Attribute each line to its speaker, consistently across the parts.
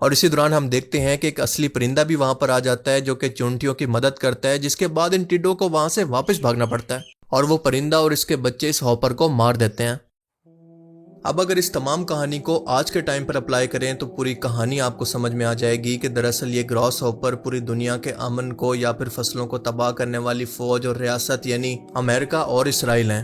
Speaker 1: اور اسی دوران ہم دیکھتے ہیں کہ ایک اصلی پرندہ بھی وہاں پر آ جاتا ہے جو کہ چونٹیوں کی مدد کرتا ہے، جس کے بعد ان ٹڈوں کو وہاں سے واپس بھاگنا پڑتا ہے اور وہ پرندہ اور اس کے بچے اس ہاپر کو مار دیتے ہیں۔ اب اگر اس تمام کہانی کو آج کے ٹائم پر اپلائی کریں تو پوری کہانی آپ کو سمجھ میں آ جائے گی کہ دراصل یہ گراس ہاپر پوری دنیا کے امن کو یا پھر فصلوں کو تباہ کرنے والی فوج اور ریاست یعنی امریکہ اور اسرائیل ہیں۔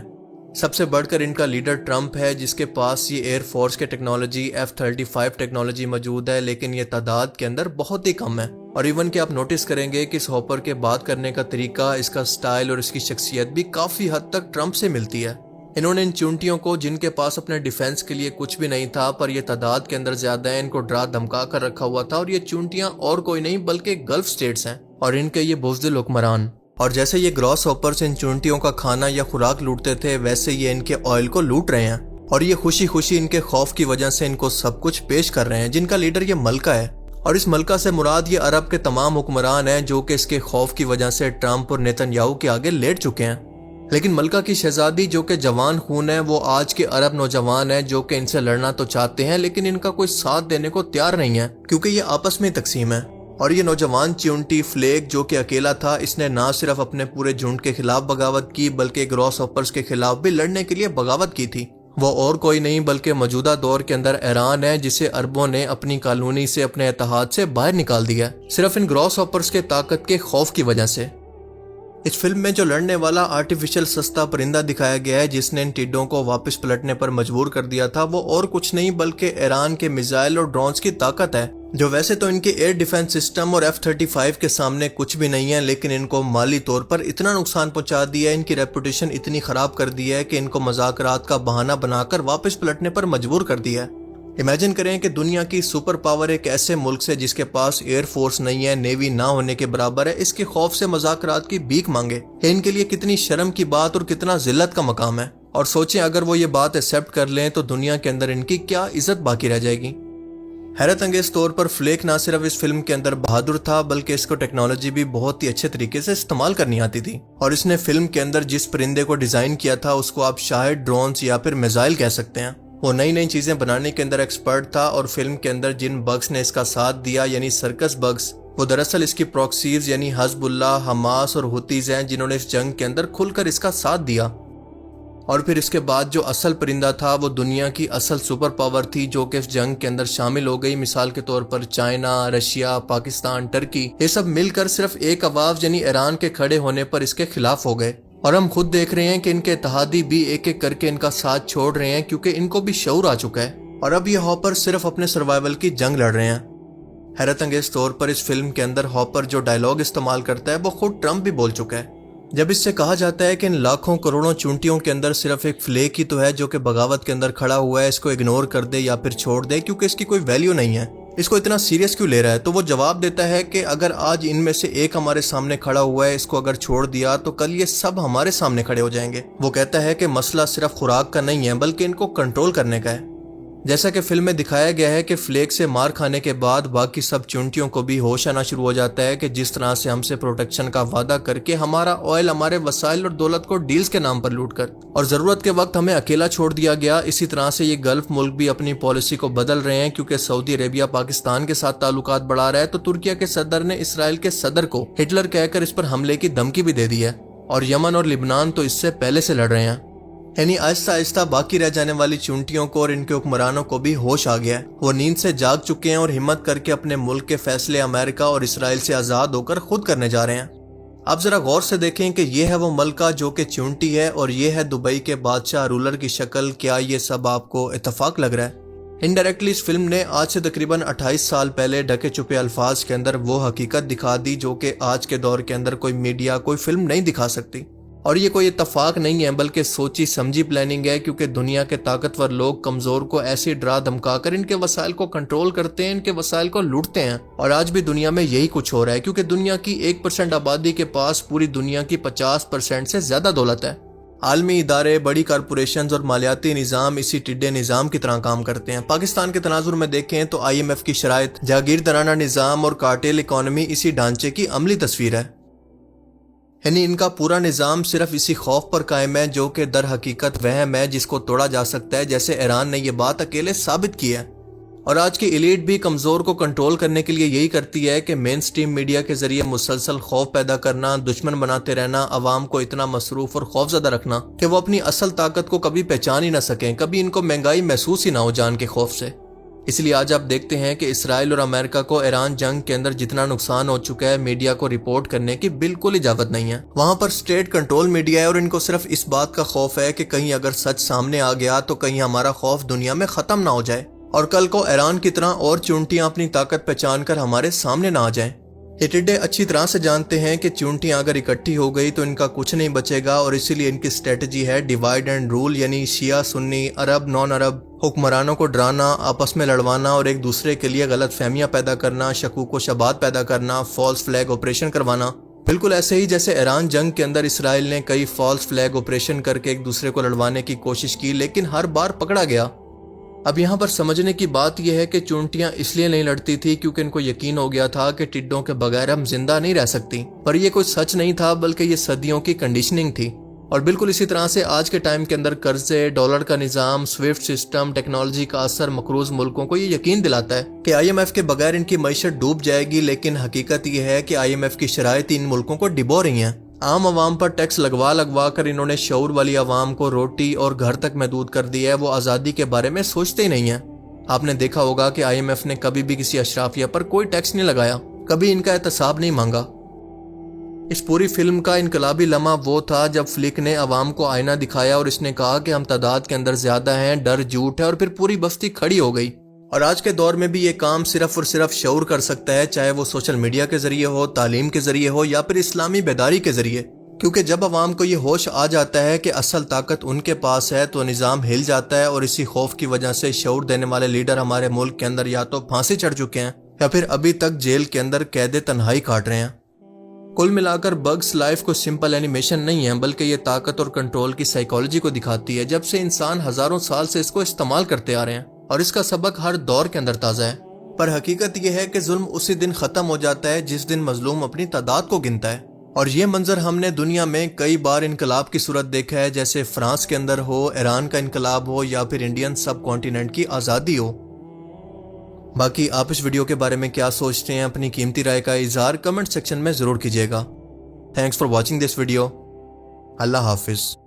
Speaker 1: سب سے بڑھ کر ان کا لیڈر ٹرمپ ہے، جس کے پاس یہ ایئر فورس کے ٹیکنالوجی F-35 ٹیکنالوجی موجود ہے، لیکن یہ تعداد کے اندر بہت ہی کم ہے۔ اور ایون کہ آپ نوٹس کریں گے کہ اس ہاپر کے بات کرنے کا طریقہ، اس کا سٹائل اور اس کی شخصیت بھی کافی حد تک ٹرمپ سے ملتی ہے۔ انہوں نے ان چونٹیوں کو، جن کے پاس اپنے ڈیفنس کے لیے کچھ بھی نہیں تھا پر یہ تعداد کے اندر زیادہ ہے، ان کو ڈرا دھمکا کر رکھا ہوا تھا، اور یہ چونٹیاں اور کوئی نہیں بلکہ گلف سٹیٹس ہیں اور ان کے یہ بزدل حکمران۔ اور جیسے یہ گراس ہاپرز ان چونٹیوں کا کھانا یا خوراک لوٹتے تھے، ویسے یہ ان کے آئل کو لوٹ رہے ہیں، اور یہ خوشی خوشی ان کے خوف کی وجہ سے ان کو سب کچھ پیش کر رہے ہیں، جن کا لیڈر یہ ملکہ ہے۔ اور اس ملکہ سے مراد یہ عرب کے تمام حکمران ہیں جو کہ اس کے خوف کی وجہ سے ٹرمپ اور نیتن یاہو کے آگے لیٹ چکے ہیں۔ لیکن ملکہ کی شہزادی جو کہ جوان خون ہے، وہ آج کے عرب نوجوان ہیں جو کہ ان سے لڑنا تو چاہتے ہیں لیکن ان کا کوئی ساتھ دینے کو تیار نہیں ہے، کیونکہ یہ آپس میں تقسیم ہے۔ اور یہ نوجوان چیونٹی فلیک جو کہ اکیلا تھا، اس نے نہ صرف اپنے پورے جھنڈ کے خلاف بغاوت کی بلکہ گراس ہاپرز کے خلاف بھی لڑنے کے لیے بغاوت کی تھی۔ وہ اور کوئی نہیں بلکہ موجودہ دور کے اندر ایران ہے، جسے عربوں نے اپنی کالونی سے، اپنے اتحاد سے باہر نکال دیا، صرف ان گراس ہاپرز کے طاقت کے خوف کی وجہ سے۔ اس فلم میں جو لڑنے والا آرٹیفیشل سستا پرندہ دکھایا گیا ہے جس نے ان ٹڈوں کو واپس پلٹنے پر مجبور کر دیا تھا، وہ اور کچھ نہیں بلکہ ایران کے میزائل اور ڈرونز کی طاقت ہے، جو ویسے تو ان کے ایئر ڈیفنس سسٹم اور F-35 کے سامنے کچھ بھی نہیں ہے، لیکن ان کو مالی طور پر اتنا نقصان پہنچا دیا ہے، ان کی ریپوٹیشن اتنی خراب کر دی ہے کہ ان کو مذاکرات کا بہانہ بنا کر واپس پلٹنے پر مجبور کر دیا ہے۔ امیجن کریں کہ دنیا کی سپر پاور ایک ایسے ملک سے جس کے پاس ایئر فورس نہیں ہے، نیوی نہ ہونے کے برابر ہے، اس کے خوف سے مذاکرات کی بھیک مانگے، یہ ان کے لیے کتنی شرم کی بات اور کتنا ذلت کا مقام ہے۔ اور سوچیں اگر وہ یہ بات ایکسیپٹ کر لیں تو دنیا کے اندر ان کی کیا عزت باقی رہ جائے گی۔ حیرت انگیز طور پر فلیک نہ صرف اس فلم کے اندر بہادر تھا بلکہ اس کو ٹیکنالوجی بھی بہت ہی اچھے طریقے سے استعمال کرنی آتی تھی، اور اس نے فلم کے اندر جس پرندے کو ڈیزائن کیا تھا اس کو آپ شاید ڈرونز یا پھر میزائل کہہ سکتے ہیں۔ وہ نئی نئی چیزیں بنانے کے اندر ایکسپرٹ تھا، اور فلم کے اندر جن بگز نے اس کا ساتھ دیا یعنی سرکس بگز، وہ دراصل اس کی پروکسیز یعنی حزب اللہ، حماس اور ہوتیز ہیں جنہوں نے اس جنگ کے اندر کھل کر اس کا ساتھ دیا۔ اور پھر اس کے بعد جو اصل پرندہ تھا وہ دنیا کی اصل سپر پاور تھی جو کہ اس جنگ کے اندر شامل ہو گئی، مثال کے طور پر چائنا، رشیا، پاکستان، ٹرکی، یہ سب مل کر صرف ایک آواز یعنی ایران کے کھڑے ہونے پر اس کے خلاف ہو گئے۔ اور ہم خود دیکھ رہے ہیں کہ ان کے اتحادی بھی ایک ایک کر کے ان کا ساتھ چھوڑ رہے ہیں کیونکہ ان کو بھی شعور آ چکا ہے، اور اب یہ ہاپر صرف اپنے سروائیول کی جنگ لڑ رہے ہیں۔ حیرت انگیز طور پر اس فلم کے اندر ہاپر جو ڈائیلاگ استعمال کرتا ہے وہ خود ٹرمپ بھی بول چکا ہے، جب اس سے کہا جاتا ہے کہ ان لاکھوں کروڑوں چونٹیوں کے اندر صرف ایک فلیک ہی تو ہے جو کہ بغاوت کے اندر کھڑا ہوا ہے، اس کو اگنور کر دے یا پھر چھوڑ دے کیونکہ اس کی کوئی ویلیو نہیں ہے، اس کو اتنا سیریس کیوں لے رہا ہے؟ تو وہ جواب دیتا ہے کہ اگر آج ان میں سے ایک ہمارے سامنے کھڑا ہوا ہے، اس کو اگر چھوڑ دیا تو کل یہ سب ہمارے سامنے کھڑے ہو جائیں گے۔ وہ کہتا ہے کہ مسئلہ صرف خوراک کا نہیں ہے بلکہ ان کو کنٹرول کرنے کا ہے۔ جیسا کہ فلم میں دکھایا گیا ہے کہ فلیک سے مار کھانے کے بعد باقی سب چونٹیوں کو بھی ہوش آنا شروع ہو جاتا ہے کہ جس طرح سے ہم سے پروٹیکشن کا وعدہ کر کے ہمارا آئل، ہمارے وسائل اور دولت کو ڈیلز کے نام پر لوٹ کر، اور ضرورت کے وقت ہمیں اکیلا چھوڑ دیا گیا۔ اسی طرح سے یہ گلف ملک بھی اپنی پالیسی کو بدل رہے ہیں کیونکہ سعودی عربیہ پاکستان کے ساتھ تعلقات بڑھا رہا ہے، تو ترکیہ کے صدر نے اسرائیل کے صدر کو ہٹلر کہہ کر اس پر حملے کی دھمکی بھی دے دی ہے، اور یمن اور لبنان تو اس سے پہلے سے لڑ رہے ہیں۔ یعنی آہستہ آہستہ باقی رہ جانے والی چونٹیوں کو اور ان کے حکمرانوں کو بھی ہوش آ گیا ہے، وہ نیند سے جاگ چکے ہیں اور ہمت کر کے اپنے ملک کے فیصلے امریکہ اور اسرائیل سے آزاد ہو کر خود کرنے جا رہے ہیں۔ آپ ذرا غور سے دیکھیں کہ یہ ہے وہ ملکہ جو کہ چونٹی ہے، اور یہ ہے دبئی کے بادشاہ رولر کی شکل۔ کیا یہ سب آپ کو اتفاق لگ رہا ہے؟ انڈائریکٹلی اس فلم نے آج سے تقریباً 28 سال پہلے ڈھکے چھپے الفاظ کے اندر وہ حقیقت دکھا دی جو کہ آج کے دور کے اندر کوئی میڈیا، کوئی فلم نہیں دکھا سکتی۔ اور یہ کوئی اتفاق نہیں ہے بلکہ سوچی سمجھی پلاننگ ہے، کیونکہ دنیا کے طاقتور لوگ کمزور کو ایسے ڈرا دھمکا کر ان کے وسائل کو کنٹرول کرتے ہیں، ان کے وسائل کو لوٹتے ہیں۔ اور آج بھی دنیا میں یہی کچھ ہو رہا ہے کیونکہ دنیا کی 1% آبادی کے پاس پوری دنیا کی 50% سے زیادہ دولت ہے۔ عالمی ادارے، بڑی کارپوریشنز اور مالیاتی نظام اسی ٹڈے نظام کی طرح کام کرتے ہیں۔ پاکستان کے تناظر میں دیکھیں تو IMF کی شرائط، جاگیردارانہ نظام اور کارٹیل اکانومی اسی ڈھانچے کی عملی تصویر ہے۔ یعنی ان کا پورا نظام صرف اسی خوف پر قائم ہے جو کہ در حقیقت وہم ہے جس کو توڑا جا سکتا ہے، جیسے ایران نے یہ بات اکیلے ثابت کی ہے۔ اور آج کی ایلیٹ بھی کمزور کو کنٹرول کرنے کے لیے یہی کرتی ہے کہ مین سٹریم میڈیا کے ذریعے مسلسل خوف پیدا کرنا، دشمن بناتے رہنا، عوام کو اتنا مصروف اور خوف زدہ رکھنا کہ وہ اپنی اصل طاقت کو کبھی پہچان ہی نہ سکیں، کبھی ان کو مہنگائی محسوس ہی نہ ہو جان کے خوف سے۔ اس لیے آج آپ دیکھتے ہیں کہ اسرائیل اور امریکہ کو ایران جنگ کے اندر جتنا نقصان ہو چکا ہے، میڈیا کو رپورٹ کرنے کی بالکل اجازت نہیں ہے۔ وہاں پر اسٹیٹ کنٹرول میڈیا ہے اور ان کو صرف اس بات کا خوف ہے کہ کہیں اگر سچ سامنے آ گیا تو کہیں ہمارا خوف دنیا میں ختم نہ ہو جائے اور کل کو ایران کی طرح اور چونٹیاں اپنی طاقت پہچان کر ہمارے سامنے نہ آ جائیں۔ یہ ٹڈے اچھی طرح سے جانتے ہیں کہ چونٹیاں اگر اکٹھی ہو گئی تو ان کا کچھ نہیں بچے گا، اور اسی لیے ان کی اسٹریٹجی ہے ڈیوائیڈ اینڈ رول، یعنی شیعہ سنی، عرب نان عرب، حکمرانوں کو ڈرانا، آپس میں لڑوانا اور ایک دوسرے کے لیے غلط فہمیاں پیدا کرنا، شکوک و شبہات پیدا کرنا، فالس فلیگ آپریشن کروانا۔ بالکل ایسے ہی جیسے ایران جنگ کے اندر اسرائیل نے کئی فالس فلیگ آپریشن کر کے ایک دوسرے کو لڑوانے کی کوشش کی، لیکن ہر بار پکڑا گیا۔ اب یہاں پر سمجھنے کی بات یہ ہے کہ چونٹیاں اس لیے نہیں لڑتی تھی کیونکہ ان کو یقین ہو گیا تھا کہ ٹڈوں کے بغیر ہم زندہ نہیں رہ سکتی، پر یہ کوئی سچ نہیں تھا بلکہ یہ صدیوں کی کنڈیشننگ تھی۔ اور بالکل اسی طرح سے آج کے ٹائم کے اندر قرضے، ڈالر کا نظام، سوئفٹ سسٹم، ٹیکنالوجی کا اثر مقروض ملکوں کو یہ یقین دلاتا ہے کہ آئی ایم ایف کے بغیر ان کی معیشت ڈوب جائے گی، لیکن حقیقت یہ ہے کہ آئی ایم ایف کی شرائط ان ملکوں کو ڈبو رہی ہیں۔ عام عوام پر ٹیکس لگوا کر انہوں نے شعور والی عوام کو روٹی اور گھر تک محدود کر دیا ہے، وہ آزادی کے بارے میں سوچتے ہی نہیں ہیں۔ آپ نے دیکھا ہوگا کہ آئی ایم ایف نے کبھی بھی کسی اشرافیہ پر کوئی ٹیکس نہیں لگایا، کبھی ان کا احتساب نہیں مانگا۔ اس پوری فلم کا انقلابی لمحہ وہ تھا جب فلک نے عوام کو آئینہ دکھایا اور اس نے کہا کہ ہم تعداد کے اندر زیادہ ہیں، ڈر جھوٹ ہے، اور پھر پوری بستی کھڑی ہو گئی۔ اور آج کے دور میں بھی یہ کام صرف اور صرف شعور کر سکتا ہے، چاہے وہ سوشل میڈیا کے ذریعے ہو، تعلیم کے ذریعے ہو، یا پھر اسلامی بیداری کے ذریعے۔ کیونکہ جب عوام کو یہ ہوش آ جاتا ہے کہ اصل طاقت ان کے پاس ہے تو نظام ہل جاتا ہے، اور اسی خوف کی وجہ سے شعور دینے والے لیڈر ہمارے ملک کے اندر یا تو پھانسی چڑھ چکے ہیں یا پھر ابھی تک جیل کے اندر قید تنہائی کاٹ رہے ہیں۔ کل ملا کر بگس لائف کو سمپل اینیمیشن نہیں ہے، بلکہ یہ طاقت اور کنٹرول کی سائیکالوجی کو دکھاتی ہے، جب سے انسان ہزاروں سال سے اس کو استعمال کرتے آ رہے ہیں، اور اس کا سبق ہر دور کے اندر تازہ ہے۔ پر حقیقت یہ ہے کہ ظلم اسی دن ختم ہو جاتا ہے جس دن مظلوم اپنی تعداد کو گنتا ہے۔ اور یہ منظر ہم نے دنیا میں کئی بار انقلاب کی صورت دیکھا ہے، جیسے فرانس کے اندر ہو، ایران کا انقلاب ہو، یا پھر انڈین سب کانٹیننٹ کی آزادی ہو۔ باقی آپ اس ویڈیو کے بارے میں کیا سوچتے ہیں؟ اپنی قیمتی رائے کا اظہار کمنٹ سیکشن میں ضرور کیجیے گا۔ Thanks for watching this video. اللہ حافظ۔